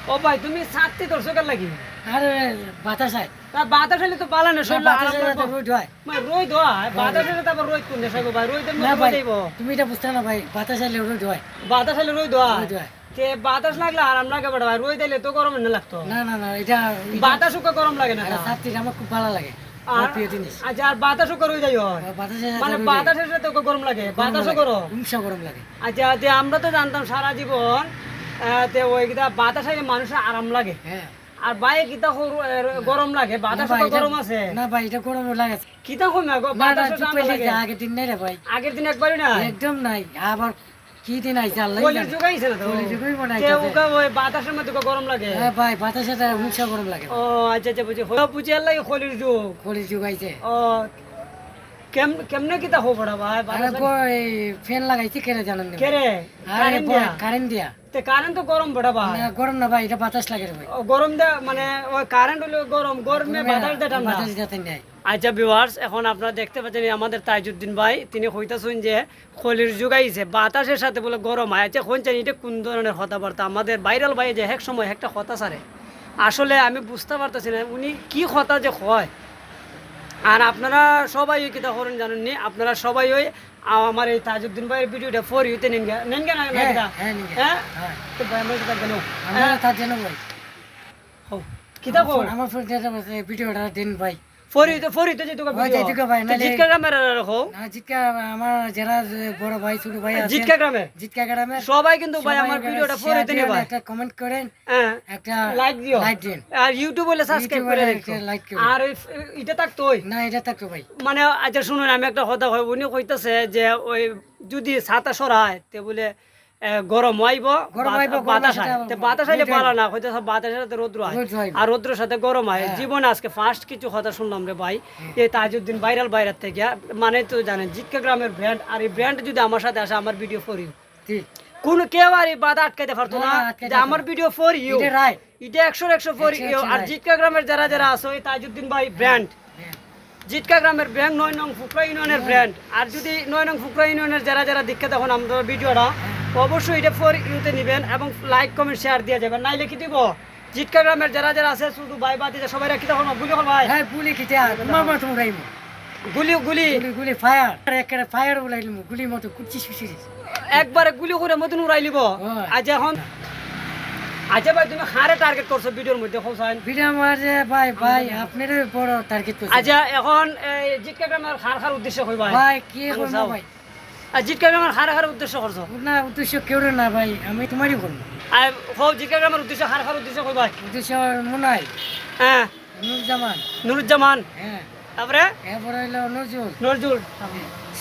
ও ভাই তুমি ছাড়তে দর্শকের লাগি আরে বাতাস হয় তা বাতাস হলে তো পালা না শরীর বাতাস হলে তো রোদ হয় মানে রোদ হয় বাতাস হলে তারপর রোদ কোন দেশে গো ভাই রোদের না মধ্যে ভাই যাইব তুমি এটা বুঝতে না ভাই বাতাস হলে রোদ হয় বাতাস হলে রোদ হয় রোদ হয় তে বাতাস লাগলে আরাম লাগে বড় ভাই রোদ দিলে তো গরম না লাগতো না না না এটা বাতাস উকা গরম লাগে না ছাত্রী আমার খুব ভালো লাগে আর আমার প্রিয় জিনিস আচ্ছা আর বাতাস উকা রোদ যাই হয় বাতাসে মানে বাতাসের সাথে তো গরম লাগে বাতাসও গরম হিংসা গরম লাগে আচ্ছা তে আমরা তো জানতাম সারা জীবন তে ওই কিটা বাতাস হলে মানুষের আরাম লাগে হ্যাঁ আর বাইরে কিতা গরম লাগে বাতাস তো গরম আছে না ভাই এটা গরম লাগে কিতা কমে গো না না বাতাস চুপ করে লাগে আগের দিন নাই রে ভাই আগের দিন একবারই না একদম নাই আবার কি দিন আইছে আল্লাহ কলির যুগ আইছে না তো কলির যুগই মনে তে হইতাছে। ওকা ওই বাতাসের মধ্যে তো গরম লাগে হ্যাঁ ভাই বাতাসে হিংসা গরম লাগে ও আচ্ছা আচ্ছা বুঝি হলো বুঝি আল্লাহ কলির যুগ কলির যুগ আইছে ও কেমনে কিতা হো বড়া ভাই আরে কই ফ্যান লাগাইছি কেন জানেন না কে রে আরে কারেন্ট দিয়া তে কারেন্ট তো গরম বড়া ভাই না, গরম না ভাই এটা বাতাস লাগে রে ভাই ও, গরম দে মানে ওই কারেন্ট হলো গরম গরমে বাতাস দে ঠান্ডা বাতাস দিতে নাই আচ্ছা ভিউয়ার্স এখন আপনারা দেখতে পাচ্ছেন এই আমাদের তাইজুদ্দিন ভাই তিনি কইতাছেন যে খলির যুগ আইছে বাতাসের সাথে বলে গরম হয় আচ্ছা কোন জানি এটা কোন ধরনের কথাবার্তা আমাদের ভাইরাল ভাই যে এক সময় একটা কথা সারে আসলে আমি বুঝতে পারতেছি না উনি কি কথা যে কয় আর আপনারা সবাই ওই কিতা করেন জানেননি আপনারা সবাই ওই আমার এই তাজউদ্দিন ভাইয়ের ভিডিওটা ফর ইউতে নেন গে না হ্যাঁ, কিতা হ্যাঁ, নিন গে। হ্যাঁ হ্যাঁ। তো ভাই আমরা কিতা কেন আমরা তার জন্য ভাই কিতা কর আমার ফোন ভিডিওটা দিন ভাই ফর ইউতে যে তোকে ভাই, যাইতে গো ভাই, নাহলে- জিতকা গ্রামের রাখো না জিতকা আমার যারা বড় ভাই ছোট ভাই আছে জিতকা গ্রামের জিতকা গ্রামের সবাই কিন্তু ভাই আমার ভিডিওটা ফর ইউতে নেবা একটা কমেন্ট করেন হ্যাঁ একটা লাইক দিও লাইক দিন আর ইউটিউব বলে সাবস্ক্রাইব করে ইউটিউবে রাখো একটা লাইক করুন। আর এটা থাকতোই না এটা থাকতো ভাই মানে আচ্ছা শুনুন আমি একটা কথা কই উনি কইতাছে যে ওই যদি ছাতা সরায় তে বলে গরম আইব গরম আইব, বাতাস গরমের হয় সাথে তে বাতাস আইলে রোদ পারা না কইতাছে বাতাসের সাথে রৌদ্র হয় রোদ হয়। আর রৌদ্রের সাথে গরম হয় জীবনে আজকে ফার্স্ট কিছু কথা শুনলাম রে ভাই এই তাজউদ্দিন ভাইরাল বাইরের থেকে মানে তো জানেন জিতকা গ্রামের ব্র্যান্ড আর এই ব্র্যান্ড যদি আমার সাথে আসে আমার ভিডিও ফর ইউ ঠিক কোন কেউ আর এই বাধা আটকাইতে পারতো না না, আটকাইতে যে আমার ভিডিও ফর ইউ এটা রাইট এটা 100 ফর ইউ আর right. জিতকা গ্রামের যারা যারা আছে ওই তাজউদ্দিন ভাই ব্র্যান্ড জিটকা গ্রামের ব্যাংক 9 নং ফুকরা ইউনিয়নের ব্র্যান্ড আর যদি 9 নং ফুকরা ইউনিয়নের যারা যারা দীক্ষা তখন আমাদের ভিডিওটা অবশ্যই এটা ফর ইউতে নেবেন এবং লাইক কমেন্ট শেয়ার দিয়ে যাবেন নাইলে কি দিব জিটকা গ্রামের যারা যারা আছে শুধু ভাই বাদি সবাই রাখি তখন বুঝে ভাই হ্যাঁ গুলি খেতে মামা তুমি রাইমু গুলি গুলি গুলি গুলি ফায়ার একটা ফায়ার বলাইলু গুলি মতো কুচি সুচি একবারে গুলি করে মতন উড়াইলিব হ্যাঁ। আজ এখন আচ্ছা ভাই তুমি হারে টার্গেট করছো ভিডিওর মধ্যে হোসাইন ভিডিও মারছে ভাই ভাই আপনার বড় টার্গেট করছে আচ্ছা এখন জিটকা গ্রামের হার উদ্দেশ্য কই ভাই ভাই কি করবো ভাই আর জিটকা গ্রামের হার উদ্দেশ্য করছো না উদ্দেশ্য কেউ না ভাই আমি তোমারই করবো আর হো জিটকা গ্রামের উদ্দেশ্য হার উদ্দেশ্য কই ভাই উদ্দেশ্য মনাই হ্যাঁ নুরজামান নুরুজ্জামান হ্যাঁ তারপরে এরপরে হইলো নজরুল নজরুল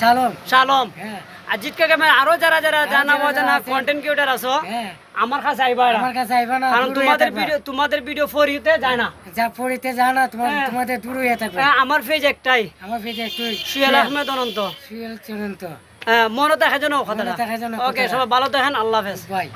সালম শালম হ্যাঁ আর জিটকা গ্রামের আরো যারা যারা জানা যারা অজানা আছে। কন্টেন্ট ক্রিয়েটর আছো হ্যাঁ আমার কাছে আইবা এরা। আমার কাছে আইবা না কারণ দূরে থাকবা। তোমাদের ভিডিও ফর ইউতে যায় না যা পড়িতে যা না তোমার হ্যাঁ। তোমাদের দূর হয়ে থাকবে আমার পেজ একটাই আমার পেজে একটু সুয়েল আহমেদ অনন্ত সুয়েল চূড়ান্ত মনে দেখার জন্য কথাটা দেখার জন্য ওকে কথাটা। সবাই ভালো থাকেন আল্লাহ হাফেজ ভাই